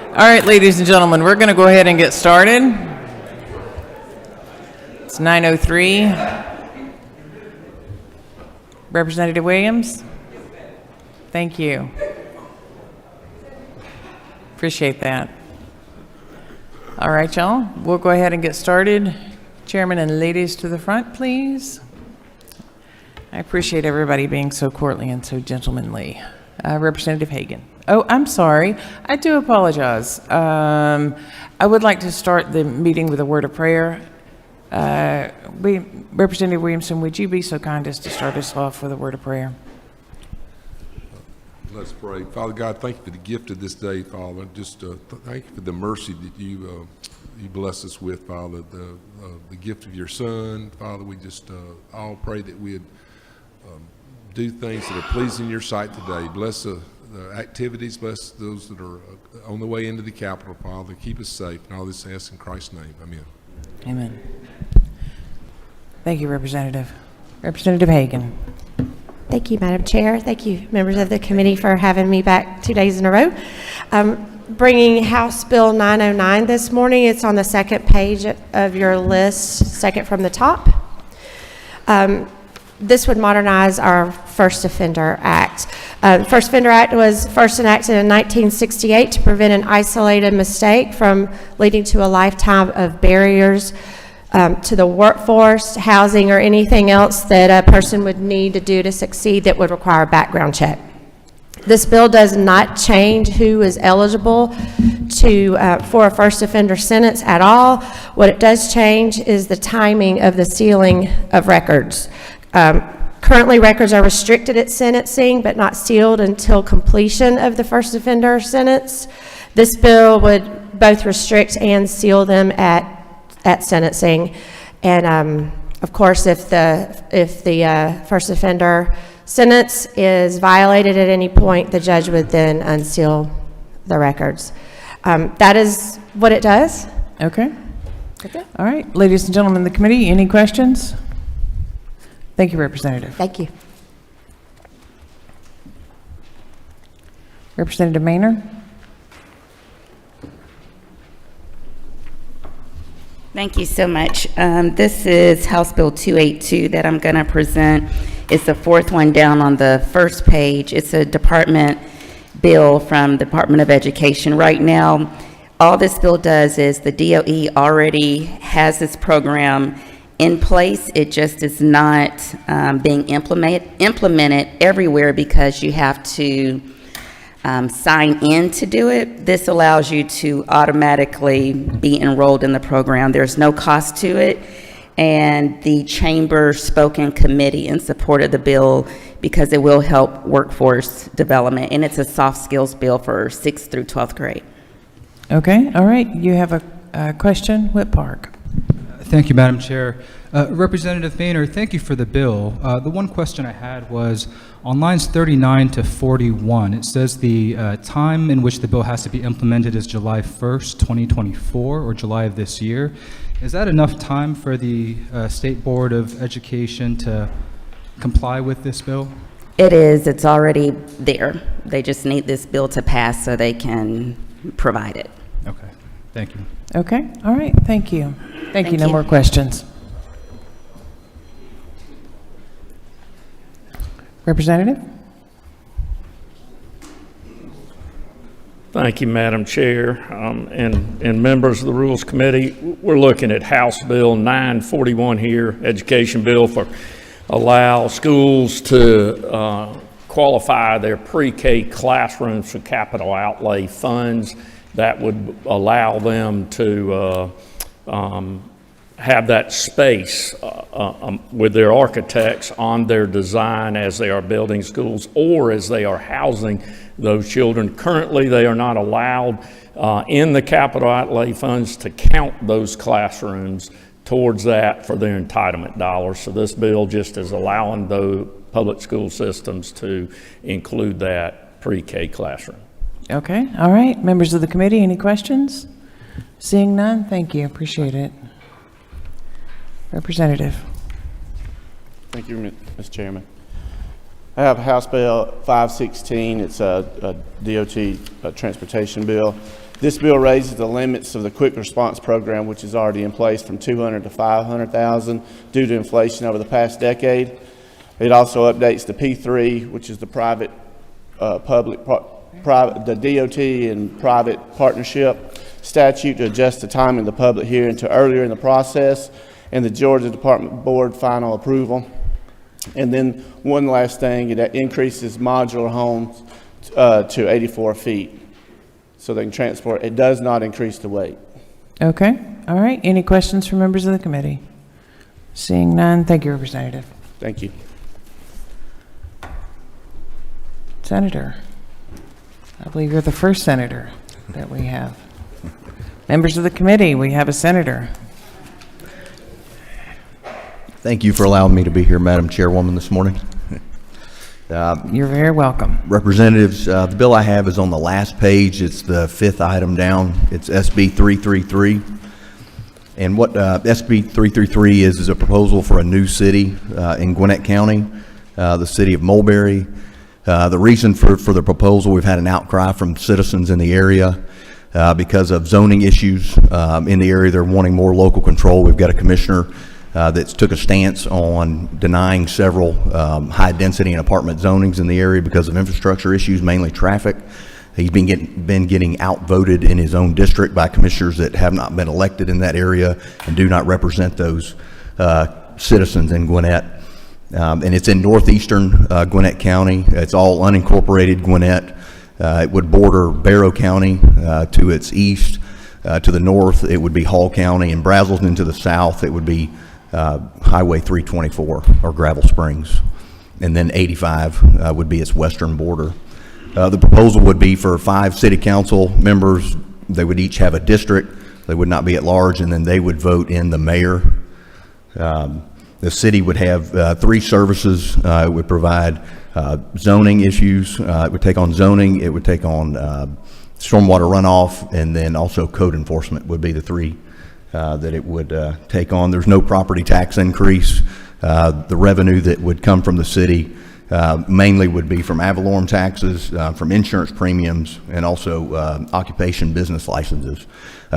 All right, ladies and gentlemen, we're going to go ahead and get started. It's 9:03. Representative Williams? Thank you. Appreciate that. All right, y'all, we'll go ahead and get started. Chairman and ladies to the front, please. I appreciate everybody being so courtly and so gentlemanly. Representative Hagan. Oh, I'm sorry. I do apologize. I would like to start the meeting with a word of prayer. Representative Williamson, would you be so kind as to start us off with a word of prayer? Let's pray. Father God, thank you for the gift of this day, Father. Just thank you for the mercy that you bless us with, Father. The gift of your Son, Father. We just all pray that we'd do things that are pleasing in your sight today. Bless the activities. Bless those that are on the way into the Capitol, Father. Keep us safe. And all this I ask in Christ's name. Amen. Amen. Thank you, Representative. Representative Hagan. Thank you, Madam Chair. Thank you, members of the committee, for having me back 2 days in a row. Bringing House Bill 909 this morning. It's on the second page of your list, second from the top. This would modernize our First Offender Act. The First Offender Act was first enacted in 1968 to prevent an isolated mistake from leading to a lifetime of barriers to the workforce, housing, or anything else that a person would need to do to succeed that would require a background check. This bill does not change who is eligible for a first offender sentence at all. What it does change is the timing of the sealing of records. Currently, records are restricted at sentencing, but not sealed until completion of the first offender sentence. This bill would both restrict and seal them at sentencing. And of course, if the first offender sentence is violated at any point, the judge would then unseal the records. That is what it does. Okay. All right, ladies and gentlemen of the committee, any questions? Thank you, Representative. Thank you. Representative Maynard. Thank you so much. This is House Bill 282 that I'm going to present. It's the fourth one down on the first page. It's a department bill from the Department of Education. Right now, all this bill does is the DOE already has this program in place. It just is not being implemented everywhere because you have to sign in to do it. This allows you to automatically be enrolled in the program. There's no cost to it, and the chamber spoke in committee in support of the bill because it will help workforce development, and it's a soft skills bill for 6th through 12th grade. Okay, all right, you have a question, Whit Park. Thank you, Madam Chair. Representative Boehner, thank you for the bill. The one question I had was on lines 39 to 41. It says the time in which the bill has to be implemented is July 1st, 2024, or July of this year. Is that enough time for the State Board of Education to comply with this bill? It is. It's already there. They just need this bill to pass so they can provide it. Okay. Thank you. Okay, all right, thank you. Thank you, no more questions. Representative? Thank you, Madam Chair, and members of the Rules Committee. We're looking at House Bill 941 here, education bill for allow schools to qualify their pre-K classrooms for capital outlay funds. That would allow them to have that space with their architects on their design as they are building schools or as they are housing those children. Currently, they are not allowed in the capital outlay funds to count those classrooms towards that for their entitlement dollars. So this bill just is allowing the public school systems to include that pre-K classroom. Okay, all right. Members of the committee, any questions? Seeing none, thank you. Appreciate it. Representative. Thank you, Mr. Chairman. I have House Bill 516. It's a DOT transportation bill. This bill raises the limits of the quick response program, which is already in place, from 200 to 500,000 due to inflation over the past decade. It also updates the P3, which is the private, the DOT and private partnership statute, to adjust the time in the public hearing to earlier in the process, and the Georgia Department Board final approval. And then one last thing, it increases modular homes to 84 feet, so they can transport. It does not increase the weight. Okay, all right. Any questions from members of the committee? Seeing none, thank you, Representative. Thank you. Senator, I believe you're the first senator that we have. Members of the committee, we have a senator. Thank you for allowing me to be here, Madam Chairwoman, this morning. You're very welcome. Representatives, the bill I have is on the last page. It's the fifth item down. It's SB 333. And what SB 333 is a proposal for a new city in Gwinnett County, the city of Mulberry. The reason for the proposal, we've had an outcry from citizens in the area because of zoning issues in the area. They're wanting more local control. We've got a commissioner that's took a stance on denying several high-density and apartment zonings in the area because of infrastructure issues, mainly traffic. He's been getting outvoted in his own district by commissioners that have not been elected in that area and do not represent those citizens in Gwinnett. And it's in northeastern Gwinnett County. It's all unincorporated Gwinnett. It would border Barrow County to its east. To the north, it would be Hall County, and Brazelton to the south, it would be Highway 324 or Gravel Springs, and then 85 would be its western border. The proposal would be for 5 city council members. They would each have a district. They would not be at large, and then they would vote in the mayor. The city would have 3 services. It would provide zoning issues. It would take on zoning. It would take on stormwater runoff, and then also code enforcement would be the 3 that it would take on. There's no property tax increase. The revenue that would come from the city mainly would be from ad valorem taxes, from insurance premiums, and also occupation business licenses.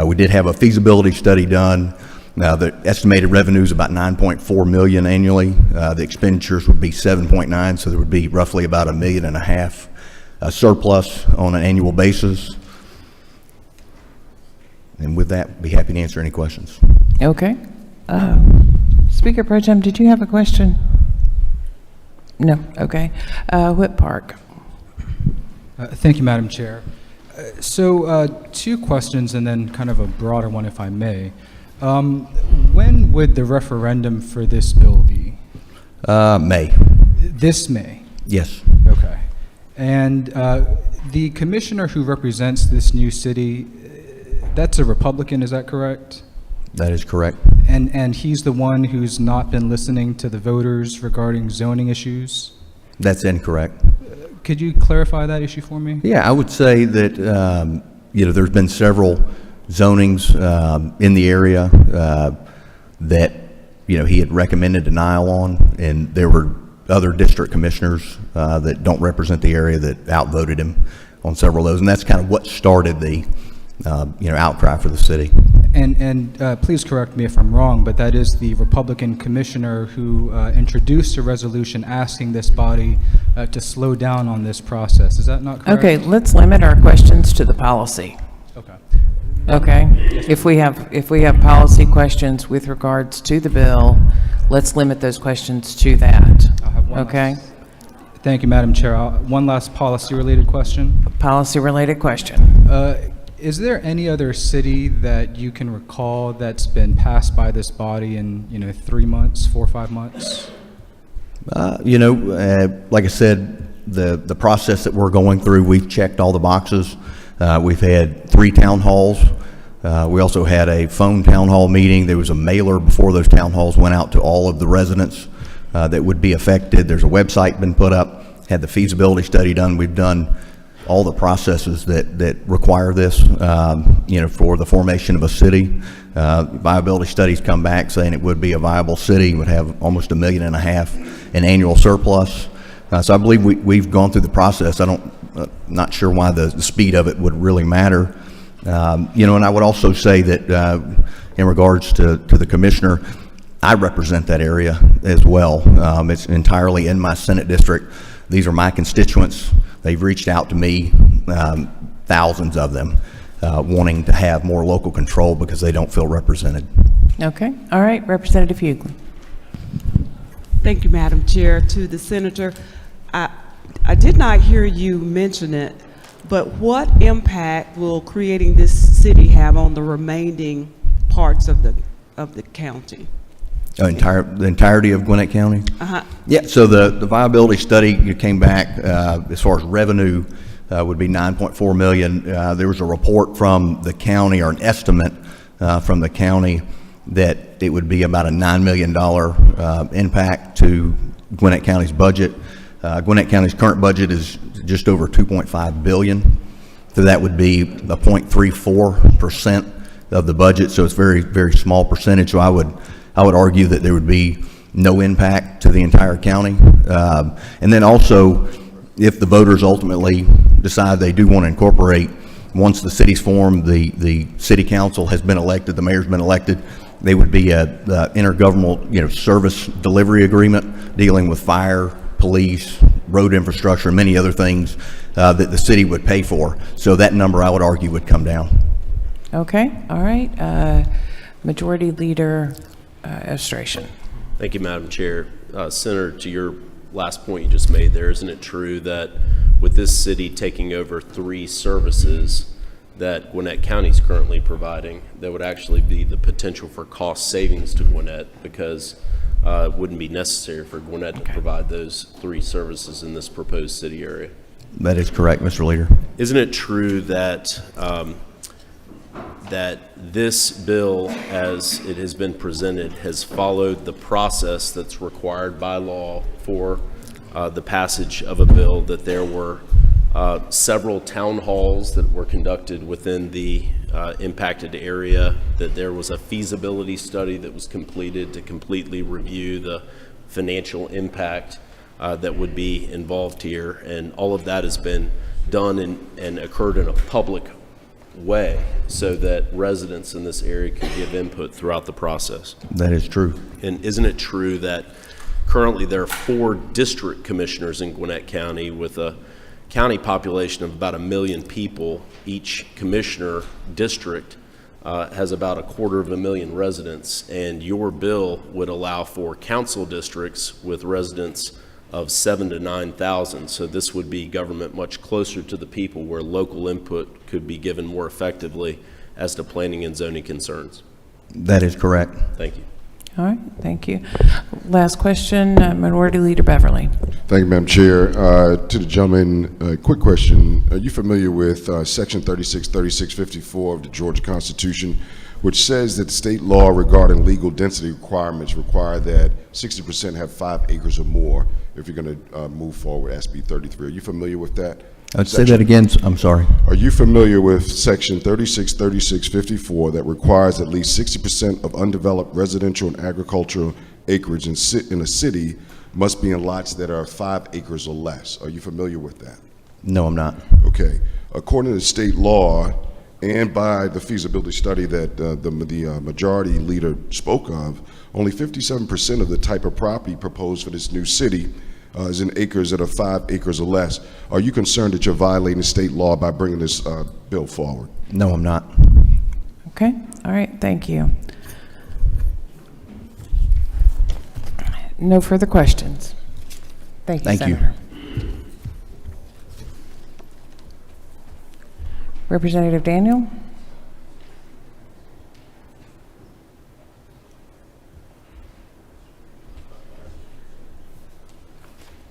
We did have a feasibility study done. The estimated revenue is about $9.4 million annually. The expenditures would be $7.9, so there would be roughly about $1.5 million surplus on an annual basis. And with that, be happy to answer any questions. Okay. Speaker Pro Tem, did you have a question? No. Okay. Whip Park. Thank you, Madam Chair. So 2 questions and then kind of a broader one, if I may. When would the referendum for this bill be? May. This May? Yes. Okay. And the commissioner who represents this new city, that's a Republican, is that correct? That is correct. And he's the one who's not been listening to the voters regarding zoning issues? That's incorrect. Could you clarify that issue for me? Yeah, I would say that, there's been several zonings in the area that, he had recommended denial on, and there were other district commissioners that don't represent the area that outvoted him on several of those, and that's kind of what started the, outcry for the city. And please correct me if I'm wrong, but that is the Republican commissioner who introduced a resolution asking this body to slow down on this process. Is that not correct? Okay, let's limit our questions to the policy. Okay. Okay? If we have policy questions with regards to the bill, let's limit those questions to that. I'll have one Okay? last. Thank you, Madam Chair. One last policy-related question. Policy-related question. Is there any other city that you can recall that's been passed by this body in 3 months, 4 or 5 months? Like I said, the process that we're going through, we've checked all the boxes. We've had 3 town halls. We also had a phone town hall meeting. There was a mailer before those town halls went out to all of the residents that would be affected. There's a website been put up, had the feasibility study done. We've done all the processes that require this, for the formation of a city. Viability studies come back saying it would be a viable city, would have almost $1.5 million in annual surplus. So I believe we've gone through the process. Not sure why the speed of it would really matter. And I would also say that in regards to the commissioner, I represent that area as well. It's entirely in my Senate district. These are my constituents. They've reached out to me, thousands of them, wanting to have more local control because they don't feel represented. Okay, all right, Representative Hughley. Thank you, Madam Chair. To the Senator, I did not hear you mention it, but what impact will creating this city have on the remaining parts of the county? The entirety of Gwinnett County? Uh-huh. Yeah, so the viability study came back as far as revenue would be 9.4 million. There was a report from the county, or an estimate from the county, that it would be about a $9 million impact to Gwinnett County's budget. Gwinnett County's current budget is just over $2.5 billion. So that would be a 0.34% of the budget. So it's very, very small percentage. So I would argue that there would be no impact to the entire county. And then also, if the voters ultimately decide they do want to incorporate, once the city's formed, the city council has been elected, the mayor's been elected, they would be a intergovernmental, service delivery agreement dealing with fire, police, road infrastructure, and many other things that the city would pay for. So that number, I would argue, would come down. Okay, all right. Majority Leader Estration. Thank you, Madam Chair. Senator, to your last point you just made there, isn't it true that with this city taking over 3 services that Gwinnett County is currently providing, there would actually be the potential for cost savings to Gwinnett, because it wouldn't be necessary for Gwinnett to provide those 3 services in this proposed city area? That is correct, Mr. Leader. Isn't it true that that this bill, as it has been presented, has followed the process that's required by law for the passage of a bill, that there were several town halls that were conducted within the impacted area, that there was a feasibility study that was completed to completely review the financial impact that would be involved here, and all of that has been done and occurred in a public way so that residents in this area could give input throughout the process? That is true. And isn't it true that currently there are 4 district commissioners in Gwinnett County with a county population of about 1 million people? Each commissioner district has about 250,000 residents, and your bill would allow for council districts with residents of 7,000 to 9,000. So this would be government much closer to the people, where local input could be given more effectively as to planning and zoning concerns. That is correct. Thank you. All right, thank you. Last question, Minority Leader Beverly. Thank you, Madam Chair. To the gentleman, a quick question. Are you familiar with Section 3654 of the Georgia Constitution, which says that state law regarding legal density requirements require that 60% have 5 acres or more if you're going to move forward SB 33? Are you familiar with that? I'd say that again. I'm sorry. Are you familiar with Section 3654 that requires at least 60% of undeveloped residential and agricultural acreage in a city must be in lots that are 5 acres or less? Are you familiar with that? No, I'm not. Okay. According to state law and by the feasibility study that the majority leader spoke of, only 57% of the type of property proposed for this new city is in acres that are 5 acres or less. Are you concerned that you're violating state law by bringing this bill forward? No, I'm not. Okay, all right, thank you. No further questions. Thank you, Thank you. Senator. Representative Daniel?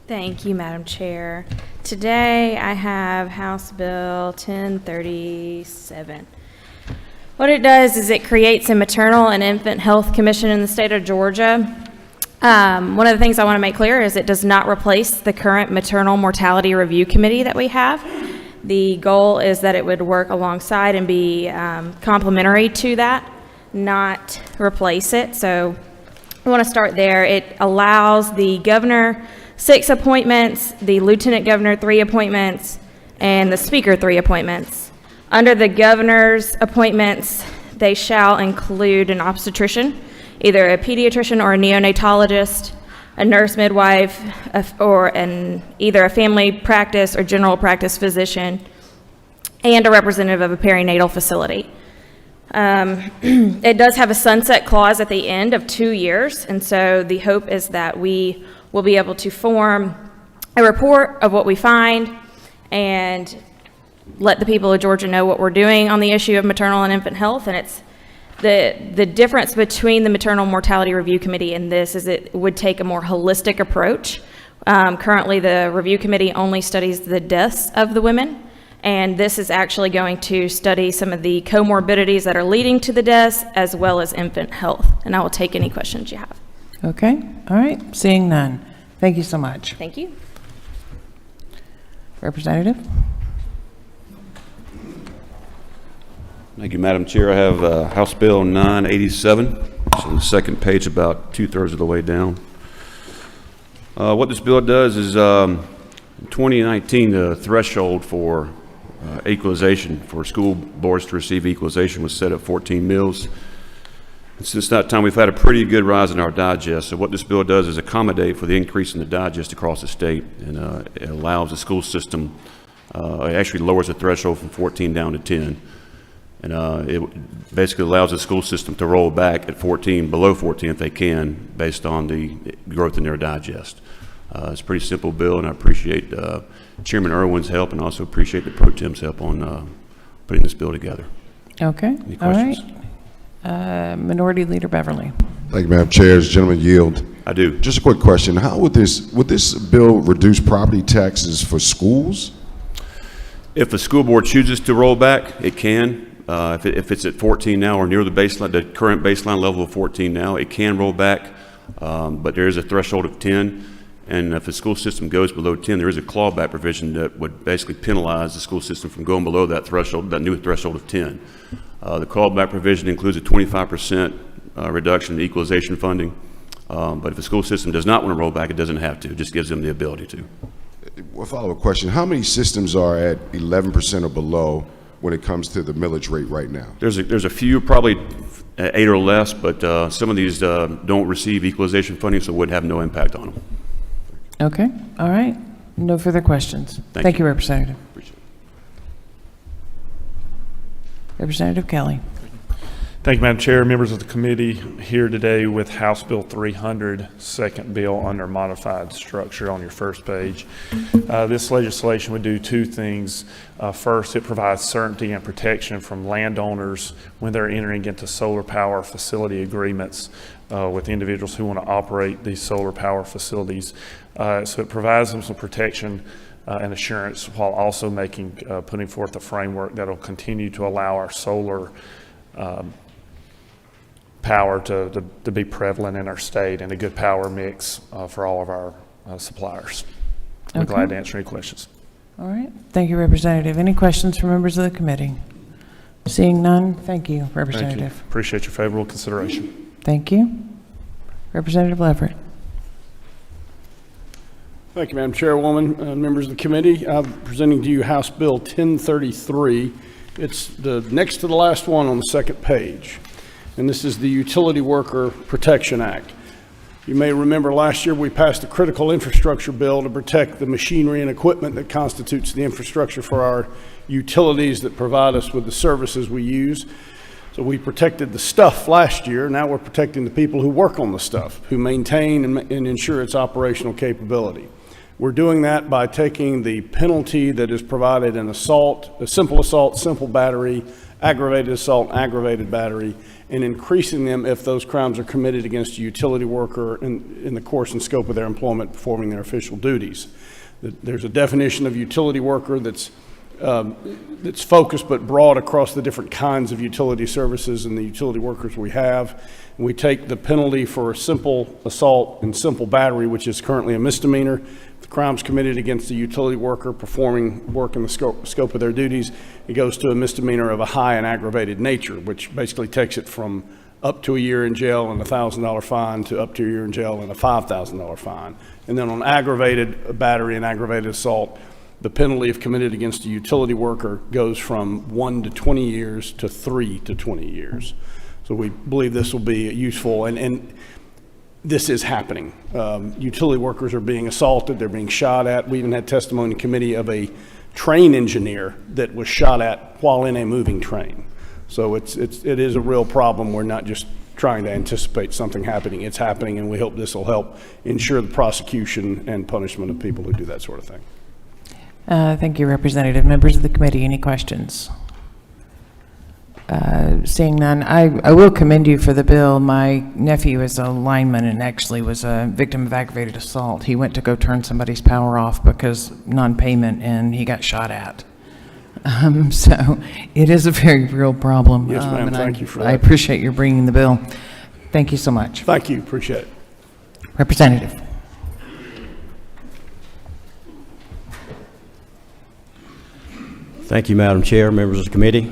Thank you, Madam Chair. Today I have House Bill 1037. What it does is it creates a maternal and infant health commission in the state of Georgia. One of the things I want to make clear is it does not replace the current maternal mortality review committee that we have. The goal is that it would work alongside and be complementary to that, not replace it. So I want to start there. It allows the governor, 6 appointments, the lieutenant governor 3 appointments, and the speaker 3 appointments. Under the governor's appointments, they shall include an obstetrician, either a pediatrician or a neonatologist, a nurse midwife, or either a family practice or general practice physician, and a representative of a perinatal facility. It does have a sunset clause at the end of 2 years, and so the hope is that we will be able to form a report of what we find and let the people of Georgia know what we're doing on the issue of maternal and infant health. And it's the difference between the Maternal Mortality Review Committee and this is it would take a more holistic approach. Currently, the review committee only studies the deaths of the women, and this is actually going to study some of the comorbidities that are leading to the deaths as well as infant health. And I will take any questions you have. Okay, all right, seeing none. Thank you so much. Thank you. Representative? Thank you, Madam Chair. I have House Bill 987. It's on the second page, about 2/3 of the way down. What this bill does is, in 2019, the threshold for equalization for school boards to receive equalization was set at 14 meals. And since that time, we've had a pretty good rise in our digest. So what this bill does is accommodate for the increase in the digest across the state, and it allows the school system, it actually lowers the threshold from 14 down to 10. And it basically allows the school system to roll back at 14, below 14 if they can, based on the growth in their digest. It's a pretty simple bill, and I appreciate Chairman Irwin's help, and also appreciate the Pro Tem's help on putting this bill together. Okay, Any all right. questions? Minority Leader Beverly. Thank you, Madam Chair. Does the gentleman yield? I do. Just a quick question. How would this bill reduce property taxes for schools? If the school board chooses to roll back, it can. If it's at 14 now or near the baseline, the current baseline level of 14 now, it can roll back, but there is a threshold of 10. And if the school system goes below 10, there is a clawback provision that would basically penalize the school system from going below that threshold, that new threshold of 10. The clawback provision includes a 25% reduction in equalization funding. But if the school system does not want to roll back, it doesn't have to. It just gives them the ability to. A follow-up question. How many systems are at 11% or below when it comes to the millage rate right now? There's a few, probably 8 or less, but some of these don't receive equalization funding, so it would have no impact on them. Okay, all right. No further questions. Thank you, Representative. Appreciate it. Representative Kelly. Thank you, Madam Chair. Members of the committee, here today with House Bill 300, second bill under modified structure on your first page. This legislation would do 2 things. First, it provides certainty and protection from landowners when they're entering into solar power facility agreements with individuals who want to operate these solar power facilities. So it provides them some protection and assurance while also putting forth a framework that will continue to allow our solar power to be prevalent in our state and a good power mix for all of our suppliers. I'm glad to answer any questions. All right. Thank you, Representative. Any questions from members of the committee? Seeing none, thank you, Representative. Thank you. Appreciate your favorable consideration. Thank you. Representative Leverett. Thank you, Madam Chairwoman, members of the committee. I'm presenting to you House Bill 1033. It's the next to the last one on the second page, and this is the Utility Worker Protection Act. You may remember last year we passed a critical infrastructure bill to protect the machinery and equipment that constitutes the infrastructure for our utilities that provide us with the services we use. So we protected the stuff last year. Now we're protecting the people who work on the stuff, who maintain and ensure its operational capability. We're doing that by taking the penalty that is provided in assault, a simple battery, aggravated assault, aggravated battery, and increasing them if those crimes are committed against a utility worker in the course and scope of their employment performing their official duties. There's a definition of utility worker that's focused but broad across the different kinds of utility services and the utility workers we have. And we take the penalty for a simple assault and simple battery, which is currently a misdemeanor. If the crime's committed against a utility worker performing work in the scope of their duties, it goes to a misdemeanor of a high and aggravated nature, which basically takes it from up to a year in jail and a $1,000 fine to up to a year in jail and a $5,000 fine. And then on aggravated battery and aggravated assault, the penalty if committed against a utility worker goes from 1 to 20 years to 3 to 20 years. So we believe this will be useful, and this is happening. Utility workers are being assaulted, they're being shot at. We even had testimony in committee of a train engineer that was shot at while in a moving train. So it is a real problem. We're not just trying to anticipate something happening. It's happening, and we hope this will help ensure the prosecution and punishment of people who do that sort of thing. Thank you, Representative. Members of the committee, any questions? Seeing none, I will commend you for the bill. My nephew is a lineman and actually was a victim of aggravated assault. He went to go turn somebody's power off because non-payment, and he got shot at. So it is a very real problem. Yes, ma'am. And Thank you for that. I appreciate your bringing the bill. Thank you so much. Thank you. Appreciate it. Representative. Thank you, Madam Chair, members of the committee.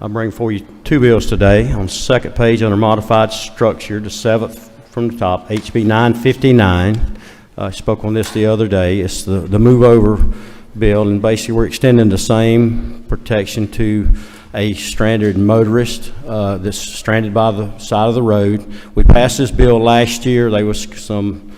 I bring for you two bills today. On the second page under modified structure, the seventh from the top, HB 959. I spoke on this the other day. It's the move over bill, and basically we're extending the same protection to a stranded motorist that's stranded by the side of the road. We passed this bill last year. There was some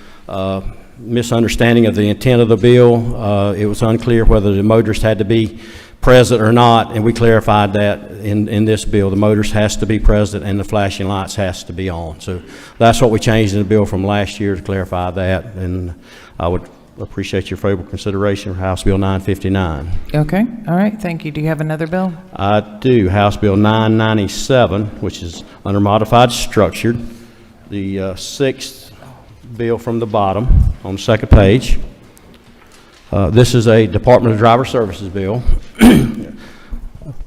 misunderstanding of the intent of the bill. It was unclear whether the motorist had to be present or not, and we clarified that in this bill. The motorist has to be present and the flashing lights has to be on. So that's what we changed in the bill from last year, to clarify that, and I would appreciate your favorable consideration of House Bill 959. Okay, all right, thank you. Do you have another bill? I do. House Bill 997, which is under modified structured, the sixth bill from the bottom on the second page. This is a Department of Driver Services bill.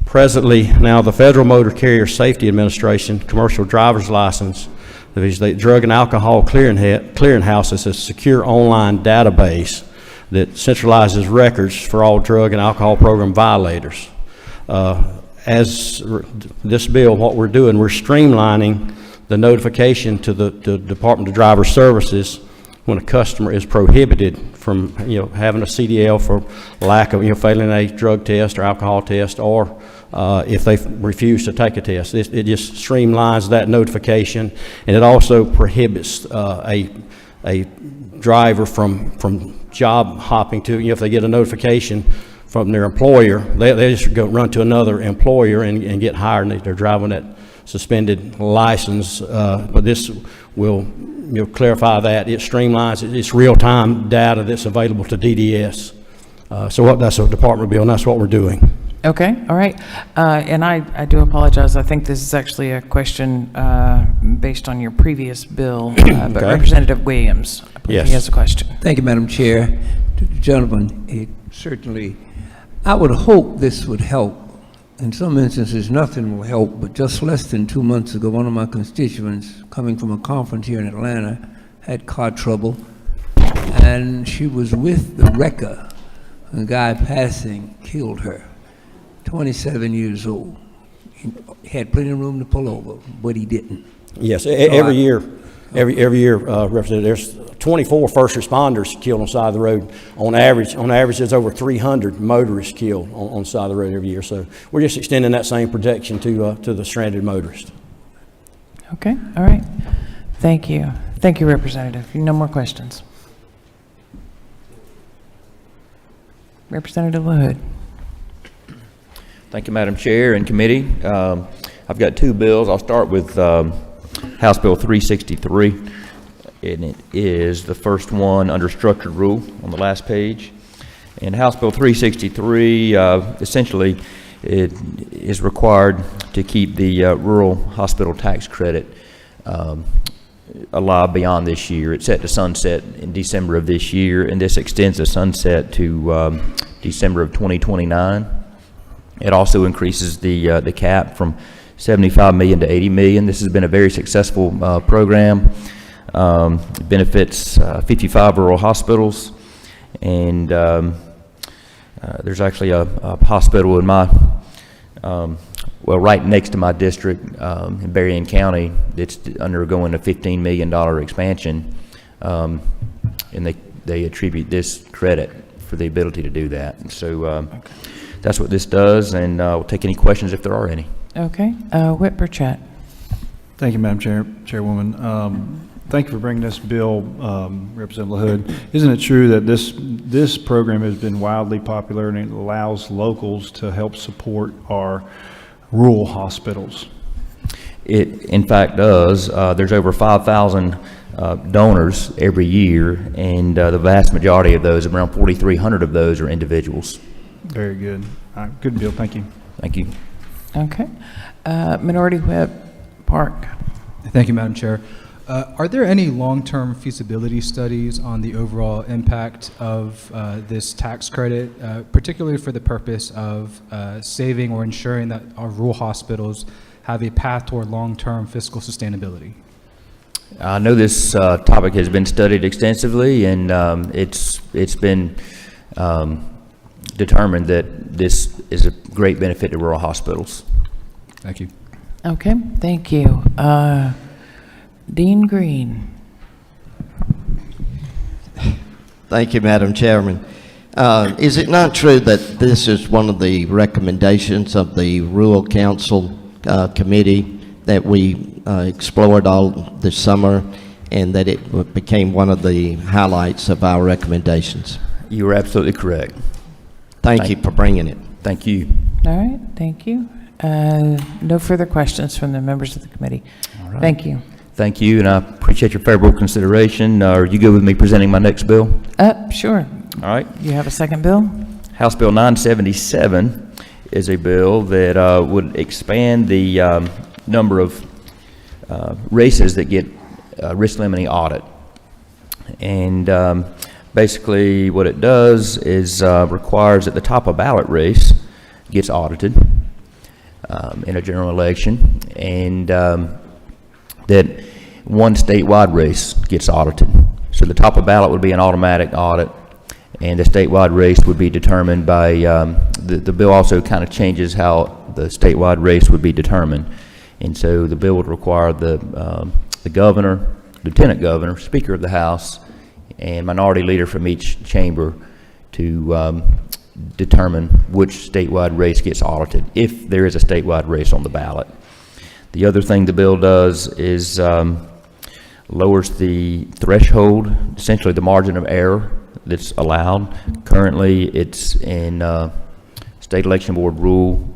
Presently, now the Federal Motor Carrier Safety Administration Commercial Driver's License, the Drug and Alcohol Clearinghouse is a secure online database that centralizes records for all drug and alcohol program violators. As this bill, what we're doing, we're streamlining the notification to the Department of Driver Services when a customer is prohibited from, having a CDL for lack of, failing a drug test or alcohol test, or if they refuse to take a test. It just streamlines that notification, and it also prohibits a driver from job hopping to, if they get a notification from their employer, they just go run to another employer and get hired, and they're driving that suspended license. But this will clarify that. It streamlines it. It's real-time data that's available to DDS. So that's a department bill, and that's what we're doing. Okay, all right. And I do apologize. I think this is actually a question based on your previous bill, but Okay. Representative Williams, I believe Yes. he has a question. Thank you, Madam Chair. To the gentleman, certainly, I would hope this would help. In some instances, nothing will help, but just less than 2 months ago, one of my constituents, coming from a conference here in Atlanta, had car trouble, and she was with the wrecker. A guy passing killed her, 27 years old. He had plenty of room to pull over, but he didn't. Yes, every year, Representative, there's 24 first responders killed on the side of the road. On average, there's over 300 motorists killed on the side of the road every year. So we're just extending that same protection to the stranded motorist. Okay, all right. Thank you. Thank you, Representative. No more questions. Representative LaHood. Thank you, Madam Chair and committee. I've got two bills. I'll start with House Bill 363, and it is the first one under structured rule on the last page. And House Bill 363, essentially, it is required to keep the rural hospital tax credit alive beyond this year. It's set to sunset in December of this year, and this extends the sunset to December of 2029. It also increases the cap from $75 million to $80 million. This has been a very successful program. It benefits 55 rural hospitals, and there's actually a hospital in my well, right next to my district in Berrien County, it's undergoing a $15 million expansion, and they attribute this credit for the ability to do that. And so that's what this does, and we'll take any questions if there are any. Okay, Whit Burchett. Thank you, Madam Chairwoman. Thank you for bringing this bill, Representative LaHood. Isn't it true that this program has been wildly popular and it allows locals to help support our rural hospitals? It, in fact, does. There's over 5,000 donors every year, and the vast majority of those, around 4,300 of those, are individuals. Very good. All right, good bill. Thank you. Thank you. Okay. Minority Whip Park. Thank you, Madam Chair. Are there any long-term feasibility studies on the overall impact of this tax credit, particularly for the purpose of saving or ensuring that our rural hospitals have a path toward long-term fiscal sustainability? I know this topic has been studied extensively, and it's been determined that this is a great benefit to rural hospitals. Thank you. Okay, thank you. Dean Green. Thank you, Madam Chairman. Is it not true that this is one of the recommendations of the Rural Council Committee that we explored all this summer, and that it became one of the highlights of our recommendations? You are absolutely correct. Thank you for bringing it. Thank you. All right, thank you. No further questions from the members of the committee. All right. Thank you. Thank you, and I appreciate your favorable consideration. Are you good with me presenting my next bill? Sure. All right. You have a second bill? House Bill 977 is a bill that would expand the number of races that get risk limiting audit. And basically what it does is requires that the top of ballot race gets audited in a general election, and that one statewide race gets audited. So the top of ballot would be an automatic audit, and the statewide race would be determined by, the bill also kind of changes how the statewide race would be determined. And so the bill would require the governor, lieutenant governor, speaker of the House, and minority leader from each chamber to determine which statewide race gets audited, if there is a statewide race on the ballot. The other thing the bill does is lowers the threshold, essentially the margin of error that's allowed. Currently, it's in state election board rule.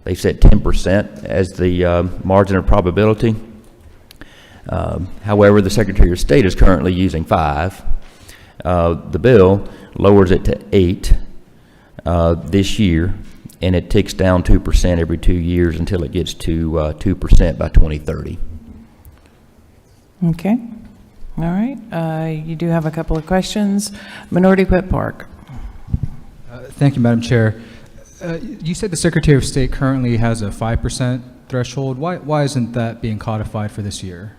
They set 10% as the margin of probability. However, the Secretary of State is currently using 5. The bill lowers it to 8 this year, and it ticks down 2% every 2 years until it gets to 2% by 2030. Okay. All right. You do have a couple of questions. Minority Whip Park. Thank you, Madam Chair. You said the Secretary of State currently has a 5% threshold. Why isn't that being codified for this year?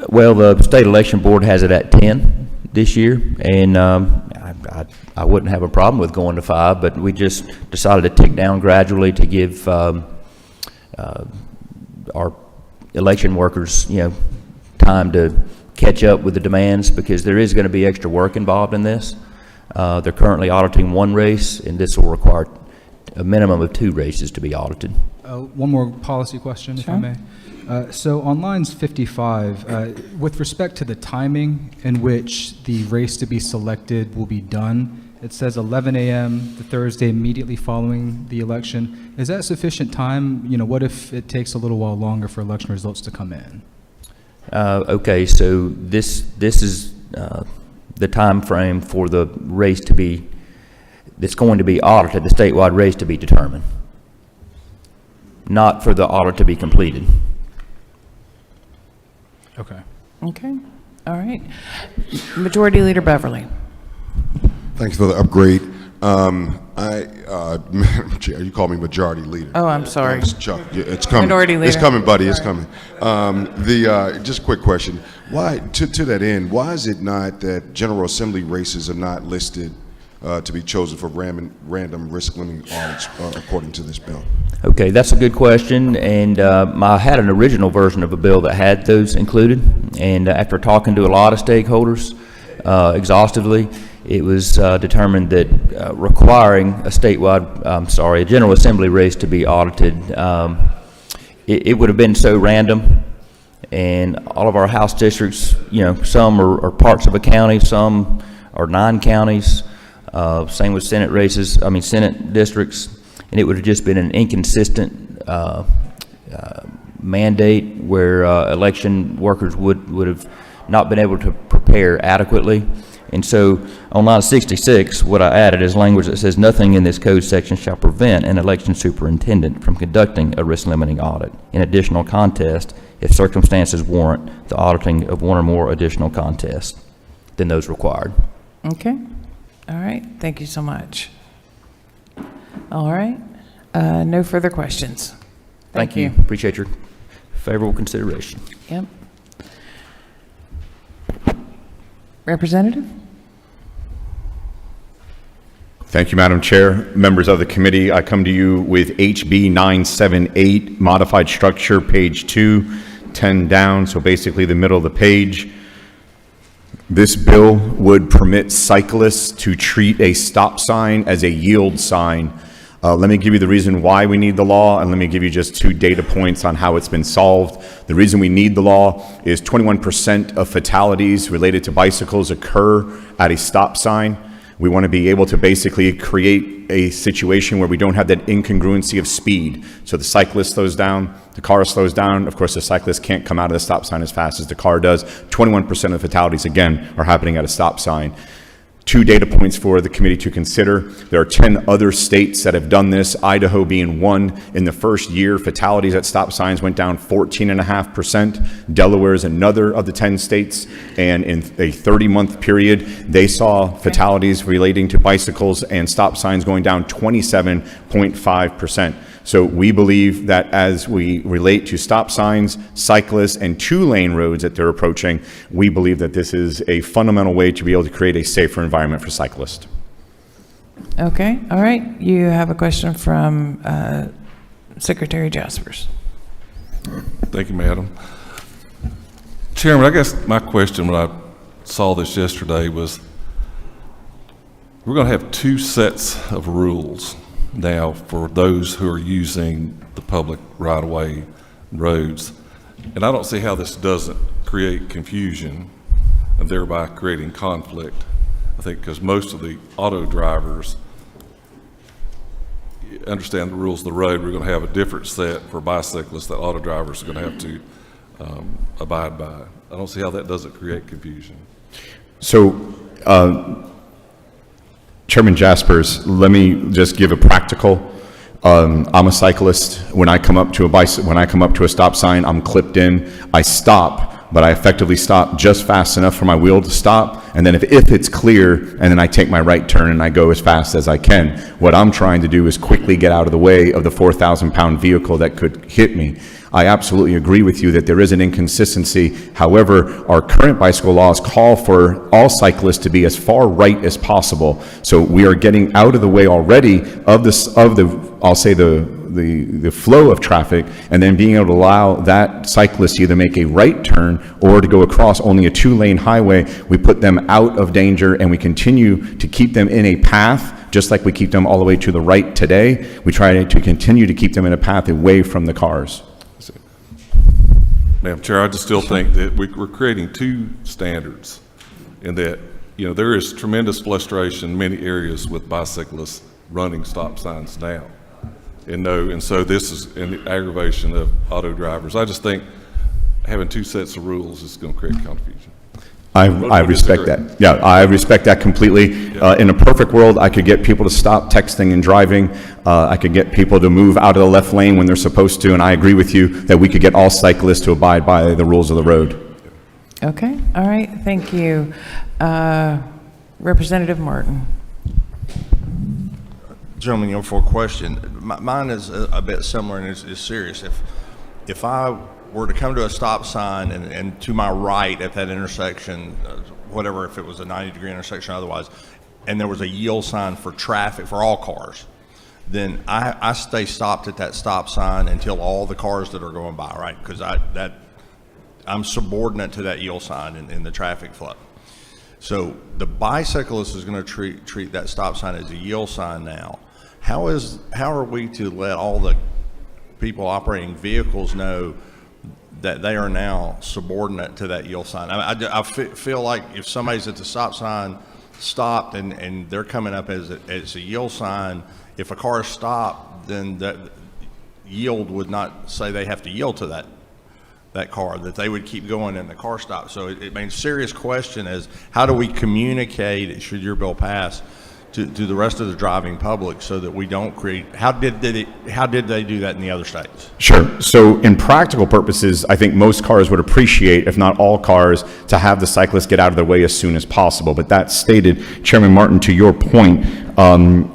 Well, the state election board has it at 10 this year, and I wouldn't have a problem with going to 5, but we just decided to tick down gradually to give our election workers, time to catch up with the demands, because there is going to be extra work involved in this. They're currently auditing 1 race, and this will require a minimum of 2 races to be audited. One more policy question, if I may. So on lines 55, with respect to the timing in which the race to be selected will be done, it says 11 a.m. the Thursday immediately following the election. Is that sufficient time? What if it takes a little while longer for election results to come in? Okay, so this is the time frame for the race to be, that's going to be audited, the statewide race to be determined, not for the audit to be completed. Okay. Okay. All right. Majority Leader Beverly. Thanks for the upgrade. Madam Chair, you call me Majority Leader. Oh, I'm sorry. Chuck, yeah, it's coming. Minority Leader. It's coming, buddy. It's coming. Just a quick question. Why, to that end, why is it not that General Assembly races are not listed to be chosen for random risk limiting audits according to this bill? Okay, that's a good question, and I had an original version of a bill that had those included, and after talking to a lot of stakeholders exhaustively, it was determined that requiring a General Assembly race to be audited, it would have been so random, and all of our House districts, some are parts of a county, some are 9 counties, same with Senate districts, and it would have just been an inconsistent mandate where election workers would have not been able to prepare adequately. And so on line 66, what I added is language that says nothing in this code section shall prevent an election superintendent from conducting a risk limiting audit in additional contest if circumstances warrant the auditing of one or more additional contests than those required. Okay. All right. Thank you so much. All right. No further questions. Thank you. Appreciate your favorable consideration. Yep. Representative? Thank you, Madam Chair. Members of the committee, I come to you with HB 978, modified structure, page 2, 10 down, so basically the middle of the page. This bill would permit cyclists to treat a stop sign as a yield sign. Let me give you the reason why we need the law, and let me give you just 2 data points on how it's been solved. The reason we need the law is 21% of fatalities related to bicycles occur at a stop sign. We want to be able to basically create a situation where we don't have that incongruency of speed. So the cyclist slows down, the car slows down. Of course, the cyclist can't come out of the stop sign as fast as the car does. 21% of the fatalities, again, are happening at a stop sign. 2 data points for the committee to consider. There are 10 other states that have done this, Idaho being one. In the first year, fatalities at stop signs went down 14.5%. Delaware is another of the 10 states, and in a 30-month period, they saw fatalities relating to bicycles and stop signs going down 27.5%. So we believe that as we relate to stop signs, cyclists, and 2-lane roads that they're approaching, we believe that this is a fundamental way to be able to create a safer environment for cyclists. Okay. All right. You have a question from Secretary Jaspers. Thank you, Madam. Chairman, I guess my question when I saw this yesterday was, we're going to have 2 sets of rules now for those who are using the public right-of-way roads. And I don't see how this doesn't create confusion and thereby creating conflict. I think because most of the auto drivers understand the rules of the road. We're going to have a different set for bicyclists that auto drivers are going to have to abide by. I don't see how that doesn't create confusion. So, Chairman Jaspers, let me just give a practical. I'm a cyclist. When I come up to a stop sign, I'm clipped in. I stop, but I effectively stop just fast enough for my wheel to stop. And then if it's clear, and then I take my right turn and I go as fast as I can. What I'm trying to do is quickly get out of the way of the 4,000-pound vehicle that could hit me. I absolutely agree with you that there is an inconsistency. However, our current bicycle laws call for all cyclists to be as far right as possible. So we are getting out of the way already of the flow of traffic, and then being able to allow that cyclist to either make a right turn or to go across only a 2-lane highway. We put them out of danger, and we continue to keep them in a path, just like we keep them all the way to the right today. We try to continue to keep them in a path away from the cars. Madam Chair, I just still think that we're creating 2 standards in that, there is tremendous frustration in many areas with bicyclists running stop signs now. And so this is an aggravation of auto drivers. I just think having 2 sets of rules is going to create confusion. I respect that. Yeah, I respect that completely. In a perfect world, I could get people to stop texting and driving. I could get people to move out of the left lane when they're supposed to, and I agree with you that we could get all cyclists to abide by the rules of the road. Okay. All right. Thank you. Representative Martin. Gentlemen, for a question. Mine is a bit similar and is serious. If I were to come to a stop sign and to my right at that intersection, whatever, if it was a 90-degree intersection otherwise, and there was a yield sign for traffic for all cars, then I stay stopped at that stop sign until all the cars that are going by, right? Because I'm subordinate to that yield sign in the traffic flow. So the bicyclist is going to treat that stop sign as a yield sign now. How are we to let all the people operating vehicles know that they are now subordinate to that yield sign? I feel like if somebody's at the stop sign stopped and they're coming up as a yield sign, if a car is stopped, then that yield would not say they have to yield to that car, that they would keep going in the car stop. So it means serious question is, how do we communicate, should your bill pass, to the rest of the driving public so that we don't create, how did they do that in the other states? Sure. So in practical purposes, I think most cars would appreciate, if not all cars, to have the cyclists get out of their way as soon as possible. But that stated, Chairman Martin, to your point,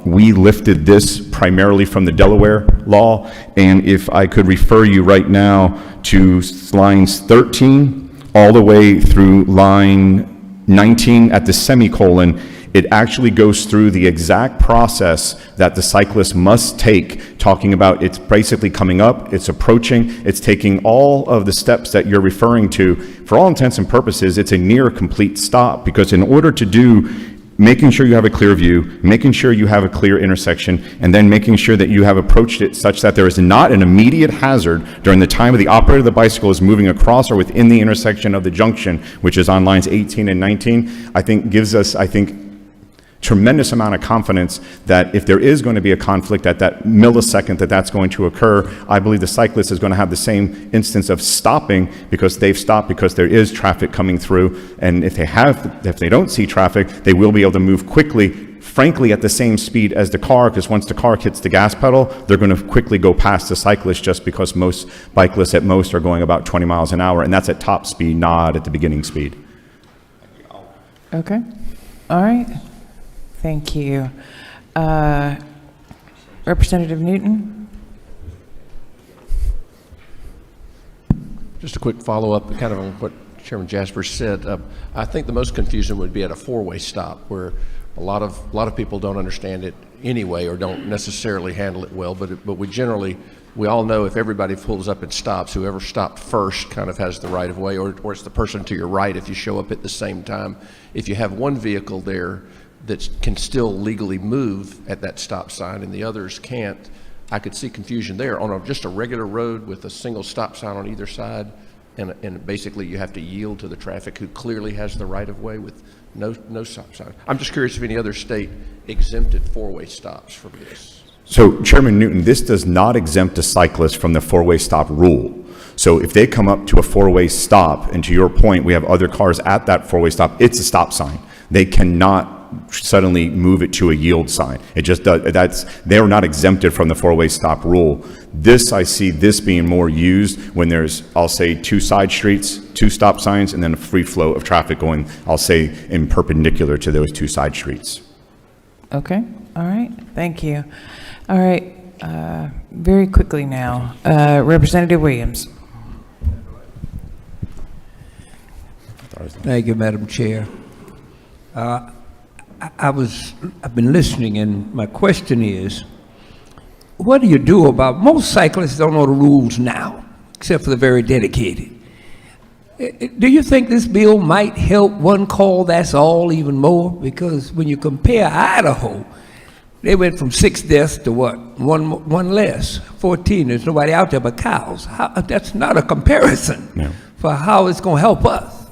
we lifted this primarily from the Delaware law. And if I could refer you right now to lines 13 all the way through line 19 at the semicolon, it actually goes through the exact process that the cyclist must take, talking about it's basically coming up, it's approaching, it's taking all of the steps that you're referring to. For all intents and purposes, it's a near complete stop, because in order to do making sure you have a clear view, making sure you have a clear intersection, and then making sure that you have approached it such that there is not an immediate hazard during the time of the operator of the bicycle is moving across or within the intersection of the junction, which is on lines 18 and 19, I think gives us, tremendous amount of confidence that if there is going to be a conflict at that millisecond that's going to occur, I believe the cyclist is going to have the same instance of stopping because they've stopped because there is traffic coming through. And if they don't see traffic, they will be able to move quickly, frankly at the same speed as the car, because once the car hits the gas pedal, they're going to quickly go past the cyclist, just because most bikelists at most are going about 20 miles an hour, and that's at top speed, not at the beginning speed. Okay. All right. Thank you. Representative Newton? Just a quick follow-up kind of on what Chairman Jasper said. I think the most confusion would be at a four-way stop, where a lot of people don't understand it anyway, or don't necessarily handle it well, but we all know if everybody pulls up and stops, whoever stopped first kind of has the right of way, or it's the person to your right if you show up at the same time. If you have one vehicle there that can still legally move at that stop sign and the others can't, I could see confusion there. On just a regular road with a single stop sign on either side, and basically you have to yield to the traffic who clearly has the right of way with no stop sign. I'm just curious if any other state exempted four-way stops from this. So, Chairman Newton, this does not exempt a cyclist from the four-way stop rule. So if they come up to a four-way stop, and to your point, we have other cars at that four-way stop, it's a stop sign. They cannot suddenly move it to a yield sign. It just does, they're not exempted from the four-way stop rule. I see this being more used when there's, I'll say, two side streets, two stop signs, and then a free flow of traffic going, I'll say, in perpendicular to those two side streets. Okay. All right. Thank you. All right. Very quickly now, Representative Williams. Thank you, Madam Chair. I've been listening, and my question is, what do you do about, most cyclists don't know the rules now, except for the very dedicated. Do you think this bill might help one call, that's all, even more? Because when you compare Idaho, they went from 6 deaths to what? One less, 14. There's nobody out there but cows. That's not a comparison for how it's going to help us.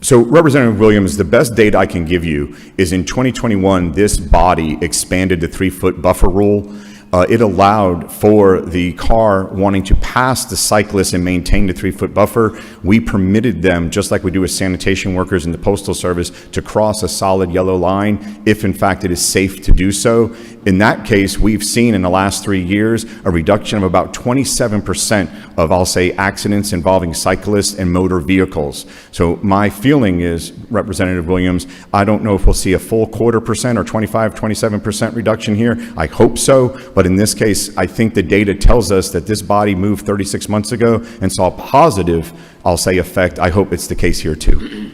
So, Representative Williams, the best data I can give you is in 2021, this body expanded the 3-foot buffer rule. It allowed for the car wanting to pass the cyclist and maintain the 3-foot buffer. We permitted them, just like we do with sanitation workers in the Postal Service, to cross a solid yellow line if, in fact, it is safe to do so. In that case, we've seen in the last 3 years a reduction of about 27% of, I'll say, accidents involving cyclists and motor vehicles. So my feeling is, Representative Williams, I don't know if we'll see a full 0.25% or 27% reduction here. I hope so. But in this case, I think the data tells us that this body moved 36 months ago and saw a positive, I'll say, effect. I hope it's the case here too.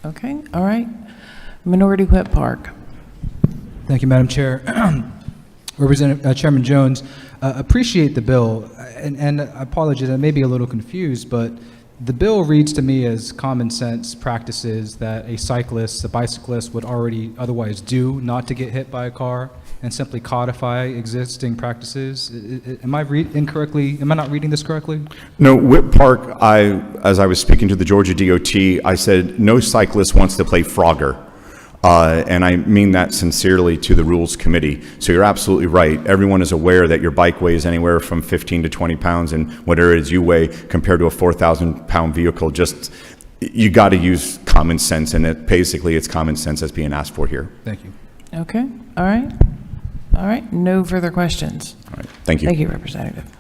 Okay. All right. Minority Whip Park. Thank you, Madam Chair. Representative Chairman Jones, appreciate the bill, and I apologize, I may be a little confused, but the bill reads to me as common sense practices that a bicyclist would already otherwise do not to get hit by a car, and simply codify existing practices. Am I not reading this correctly? No, Whip Park, as I was speaking to the Georgia DOT, I said no cyclist wants to play Frogger. And I mean that sincerely to the Rules Committee. So you're absolutely right. Everyone is aware that your bike weighs anywhere from 15 to 20 pounds, and whatever it is you weigh compared to a 4,000-pound vehicle, you got to use common sense, and it's common sense that's being asked for here. Thank you. Okay, all right. All right, no further questions. All right, thank you. Thank you, Representative.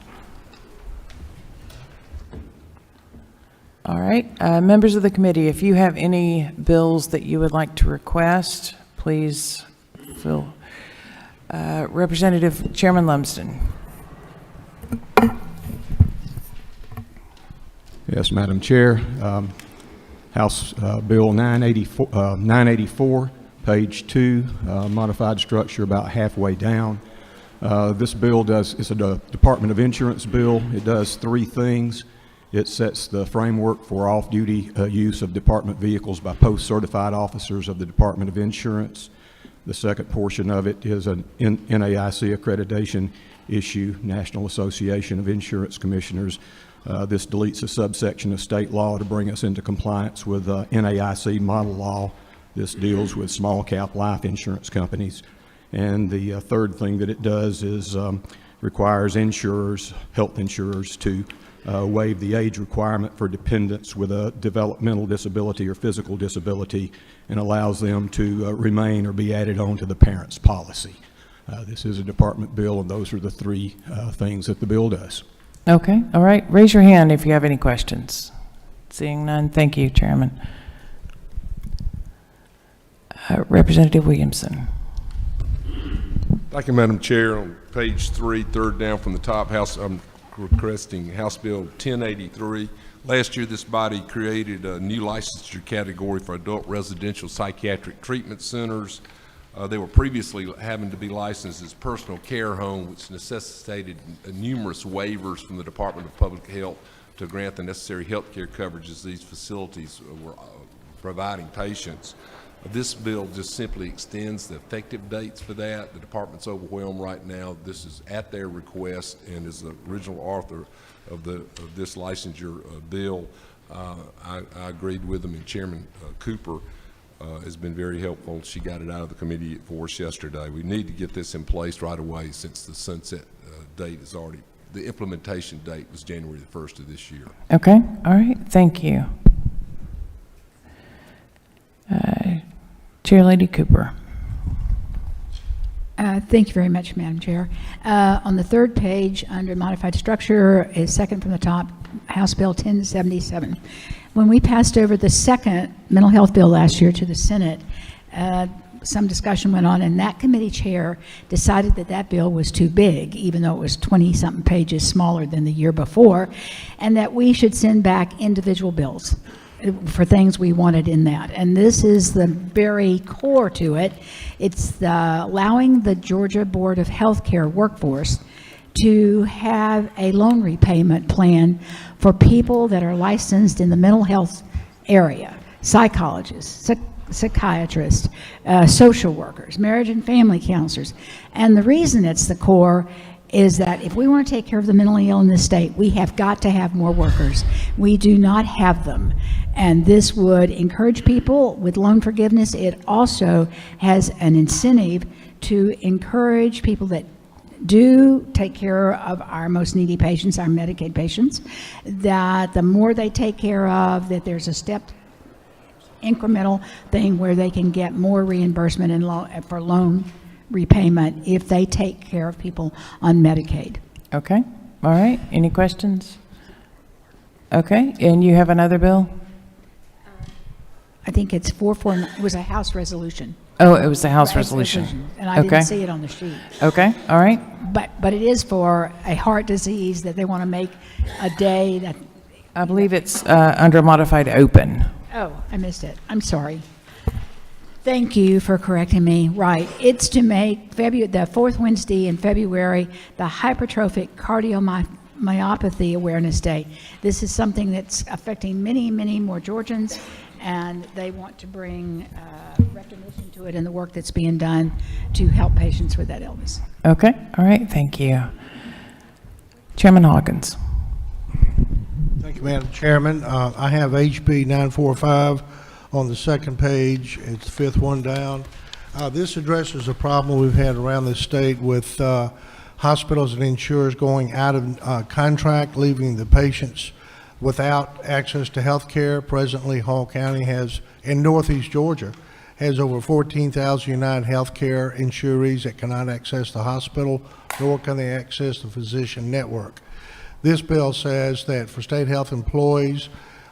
All right, members of the committee, if you have any bills that you would like to request, please fill. Representative Chairman Lumsden. Yes, Madam Chair. House Bill 984, page 2, modified structure about halfway down. This bill it's a Department of Insurance bill. It does 3 things. It sets the framework for off-duty use of department vehicles by post-certified officers of the Department of Insurance. The second portion of it is an NAIC accreditation issue, National Association of Insurance Commissioners. This deletes a subsection of state law to bring us into compliance with NAIC model law. This deals with small cap life insurance companies. And the third thing that it does is requires health insurers to waive the age requirement for dependents with a developmental disability or physical disability, and allows them to remain or be added on to the parent's policy. This is a department bill, and those are the 3 things that the bill does. Okay, all right. Raise your hand if you have any questions. Seeing none, thank you, Chairman. Representative Williamson. Thank you, Madam Chair. On page 3, third down from the top, I'm requesting House Bill 1083. Last year, this body created a new licensure category for adult residential psychiatric treatment centers. They were previously having to be licensed as personal care home, which necessitated numerous waivers from the Department of Public Health to grant the necessary health care coverages these facilities were providing patients. This bill just simply extends the effective dates for that. The department's overwhelmed right now. This is at their request, and is the original author of this licensure bill. I agreed with them, and Chairman Cooper has been very helpful. She got it out of the committee for us yesterday. We need to get this in place right away, since the sunset date is already, the implementation date was January the 1st of this year. Okay, all right, thank you. Chair Lady Cooper. Thank you very much, Madam Chair. On the 3rd page, under modified structure, is second from the top, House Bill 1077. When we passed over the 2nd mental health bill last year to the Senate, some discussion went on, and that committee chair decided that that bill was too big, even though it was 20-something pages smaller than the year before, and that we should send back individual bills for things we wanted in that. And this is the very core to it. It's allowing the Georgia Board of Healthcare workforce to have a loan repayment plan for people that are licensed in the mental health area, psychologists, psychiatrists, social workers, marriage and family counselors. And the reason it's the core is that if we want to take care of the mentally ill in this state, we have got to have more workers. We do not have them. And this would encourage people with loan forgiveness. It also has an incentive to encourage people that do take care of our most needy patients, our Medicaid patients, that the more they take care of, that there's a step incremental thing where they can get more reimbursement and for loan repayment if they take care of people on Medicaid. Okay, all right, any questions? Okay, and you have another bill? I think it's 449, it was a House resolution. Oh, it was a House resolution. And I didn't see it on the sheet. Okay, all right. But it is for a heart disease that they want to make a day that... I believe it's under modified open. Oh, I missed it. I'm sorry. Thank you for correcting me. Right. It's to make the fourth Wednesday in February the Hypertrophic Cardiomyopathy Awareness Day. This is something that's affecting many, many more Georgians, and they want to bring recognition to it and the work that's being done to help patients with that illness. Okay, all right, thank you. Chairman Hawkins. Thank you, Madam Chairman. I have HB 945 on the second page. It's the fifth one down. This addresses a problem we've had around the state with hospitals and insurers going out of contract, leaving the patients without access to health care. Presently, Hall County has, in Northeast Georgia, has over 14,000 United Healthcare insurees that cannot access the hospital, nor can they access the physician network. This bill says that for state health employees,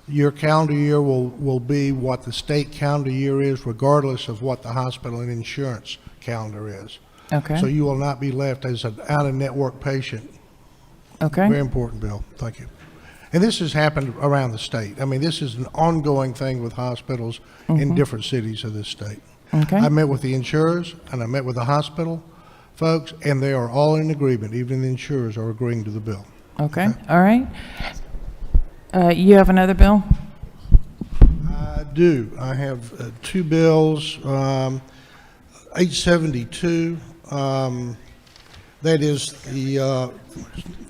your calendar year will be what the state calendar year is, regardless of what the hospital and insurance calendar is. Okay. So you will not be left as an out-of-network patient. Okay. Very important bill. Thank you. And this has happened around the state. I mean, this is an ongoing thing with hospitals in different cities of this state. Okay. I met with the insurers and I met with the hospital folks, and they are all in agreement. Even the insurers are agreeing to the bill. Okay, all right. You have another bill? I do. I have two bills. 872. That is the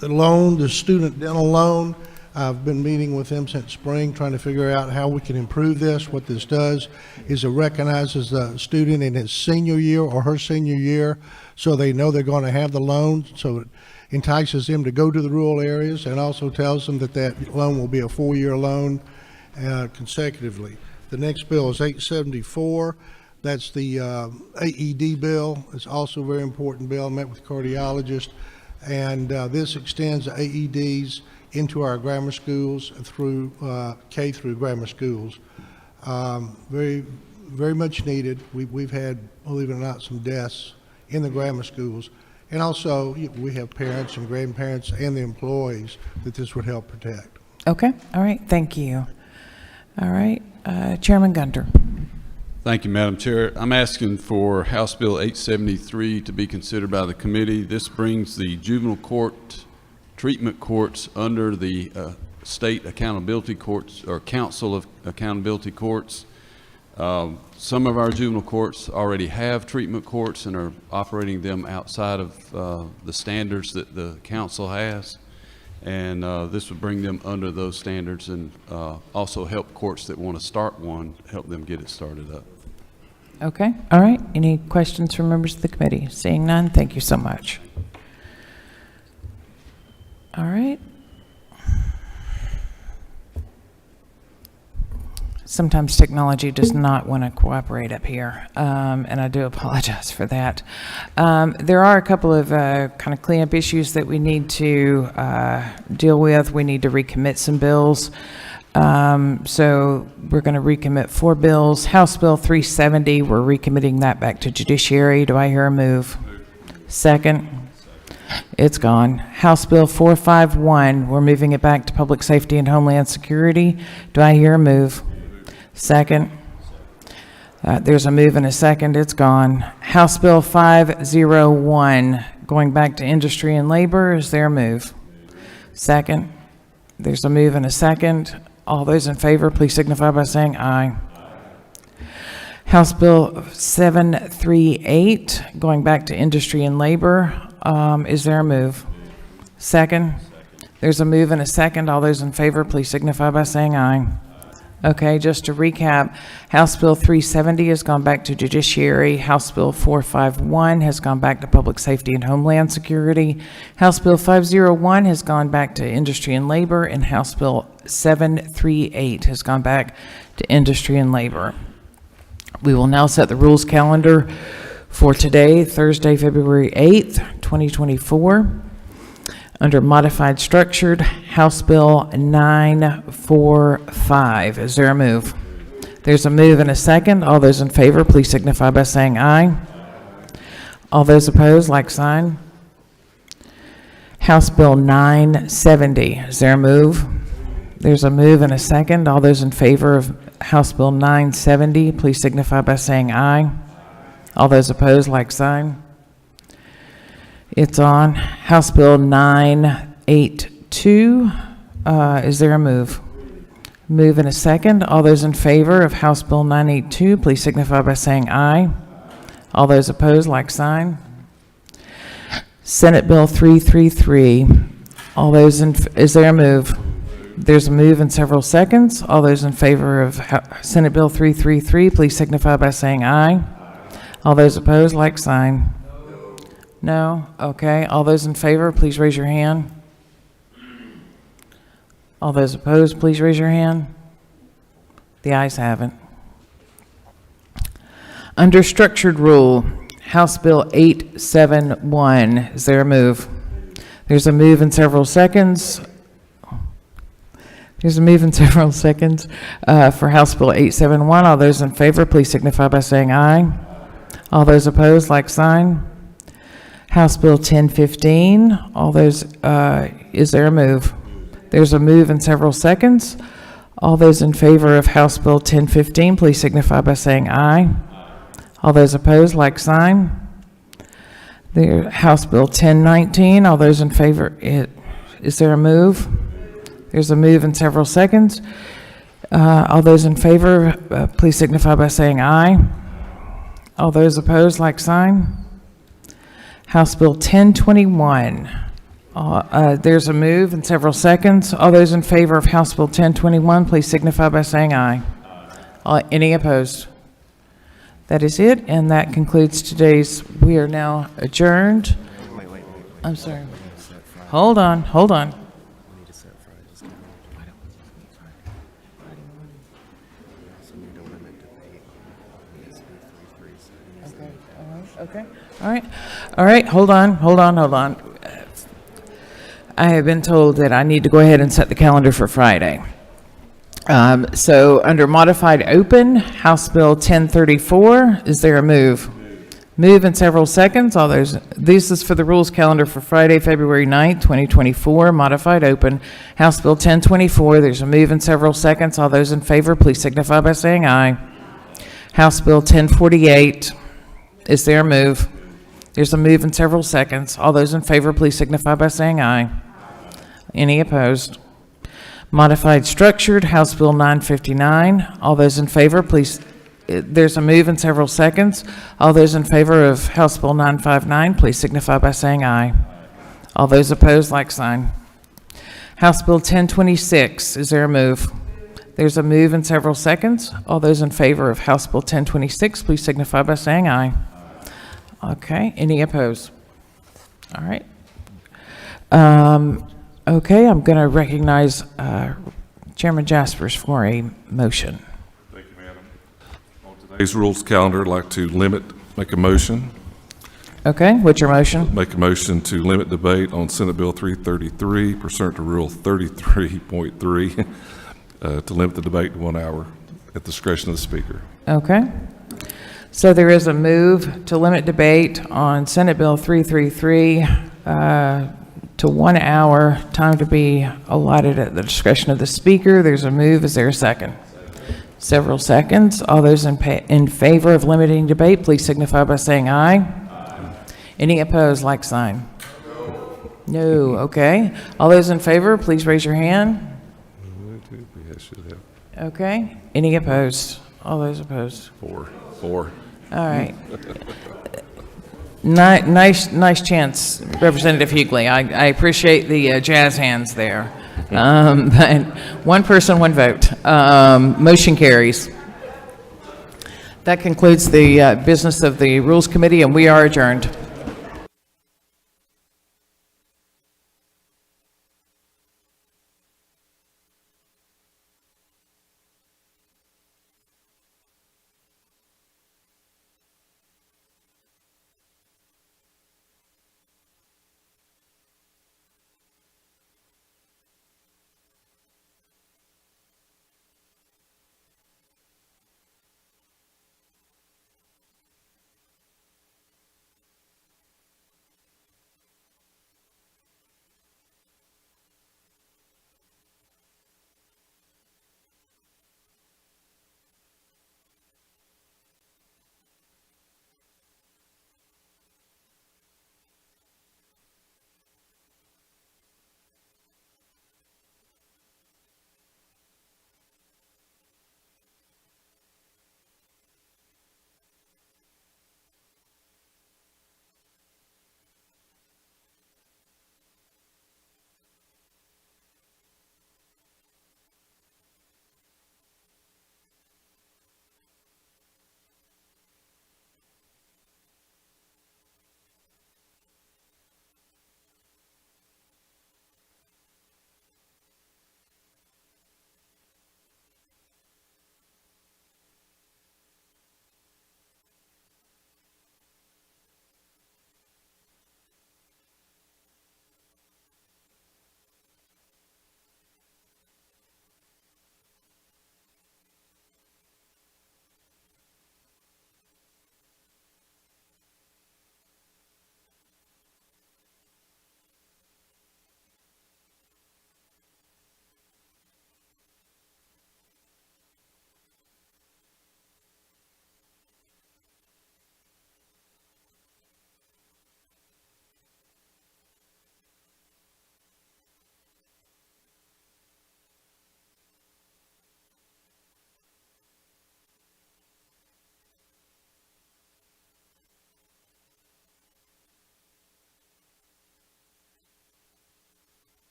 loan, the student dental loan. I've been meeting with them since spring, trying to figure out how we can improve this. What this does is it recognizes the student in his senior year or her senior year, so they know they're going to have the loan, so it entices them to go to the rural areas, and also tells them that that loan will be a 4-year loan consecutively. The next bill is 874. That's the AED bill. It's also a very important bill. I met with a cardiologist, and this extends the AEDs into our grammar schools through K through grammar schools. Very, very much needed. We've had, believe it or not, some deaths in the grammar schools. And also, we have parents and grandparents and the employees that this would help protect. Okay, all right, thank you. All right, Chairman Gunter. Thank you, Madam Chair. I'm asking for House Bill 873 to be considered by the committee. This brings the juvenile court treatment courts under the state accountability courts, or Council of Accountability Courts. Some of our juvenile courts already have treatment courts and are operating them outside of the standards that the council has. And this would bring them under those standards, and also help courts that want to start one, help them get it started up. Okay, all right. Any questions from members of the committee? Seeing none, thank you so much. All right. Sometimes technology does not want to cooperate up here, and I do apologize for that. There are a couple of kind of cleanup issues that we need to deal with. We need to recommit some bills. So we're going to recommit 4 bills. House Bill 370, we're recommitting that back to Judiciary. Do I hear a move? Second. It's gone. House Bill 451, we're moving it back to Public Safety and Homeland Security. Do I hear a move? Second. There's a move and a second. It's gone. House Bill 501, going back to Industry and Labor. Is there a move? Second. There's a move and a second. All those in favor, please signify by saying aye. House Bill 738, going back to Industry and Labor. Is there a move? Second. There's a move and a second. All those in favor, please signify by saying aye. Okay, just to recap, House Bill 370 has gone back to Judiciary. House Bill 451 has gone back to Public Safety and Homeland Security. House Bill 501 has gone back to Industry and Labor, and House Bill 738 has gone back to Industry and Labor. We will now set the rules calendar for today, Thursday, February 8th, 2024. Under modified structured, House Bill 945. Is there a move? There's a move and a second. All those in favor, please signify by saying aye. All those opposed, like sign. House Bill 970. Is there a move? There's a move and a second. All those in favor of House Bill 970, please signify by saying aye. All those opposed, like sign. It's on. House Bill 982, is there a move? Move in a second. All those in favor of House Bill 982, please signify by saying aye. All those opposed, like sign. Senate Bill 333. All those in, is there a move? There's a move in several seconds. All those in favor of Senate Bill 333, please signify by saying aye. All those opposed, like sign. No? Okay. All those in favor, please raise your hand. All those opposed, please raise your hand. The ayes have it. Under structured rule, House Bill 871, is there a move? There's a move in several seconds. There's a move in several seconds for House Bill 871. All those in favor, please signify by saying aye. All those opposed, like sign. House Bill 1015. All those, is there a move? There's a move in several seconds. All those in favor of House Bill 1015, please signify by saying aye. All those opposed, like sign. The House Bill 1019. All those in favor, is there a move? There's a move in several seconds. All those in favor, please signify by saying aye. All those opposed, like sign. House Bill 1021. There's a move in several seconds. All those in favor of House Bill 1021, please signify by saying aye. Any opposed? That is it, and that concludes today's, we are now adjourned. I'm sorry. Hold on. Okay. All right. Hold on. I have been told that I need to go ahead and set the calendar for Friday. So under modified open, House Bill 1034, is there a move? Move in several seconds. All those, this is for the rules calendar for Friday, February 9th, 2024, modified open. House Bill 1024, there's a move in several seconds. All those in favor, please signify by saying aye. House Bill 1048, is there a move? There's a move in several seconds. All those in favor, please signify by saying aye. Any opposed? Modified structured, House Bill 959. All those in favor, please, there's a move in several seconds. All those in favor of House Bill 959, please signify by saying aye. All those opposed, like sign. House Bill 1026, is there a move? There's a move in several seconds. All those in favor of House Bill 1026, please signify by saying aye. Okay, any opposed? All right. Okay, I'm going to recognize Chairman Jaspers for a motion. Thank you, Madam. On today's rules calendar, I'd like to make a motion. Okay, what's your motion? Make a motion to limit debate on Senate Bill 333 pursuant to Rule 33.3 to limit the debate to 1 hour at the discretion of the Speaker. Okay. So there is a move to limit debate on Senate Bill 333 to 1 hour, time to be allotted at the discretion of the Speaker. There's a move. Is there a second? Several seconds. All those in favor of limiting debate, please signify by saying aye. Any opposed, like sign. No. Okay. All those in favor, please raise your hand. Okay. Any opposed? All those opposed? Four. All right. Nice chance, Representative Hughley. I appreciate the jazz hands there. But one person, one vote. Motion carries. That concludes the business of the Rules Committee, and we are adjourned.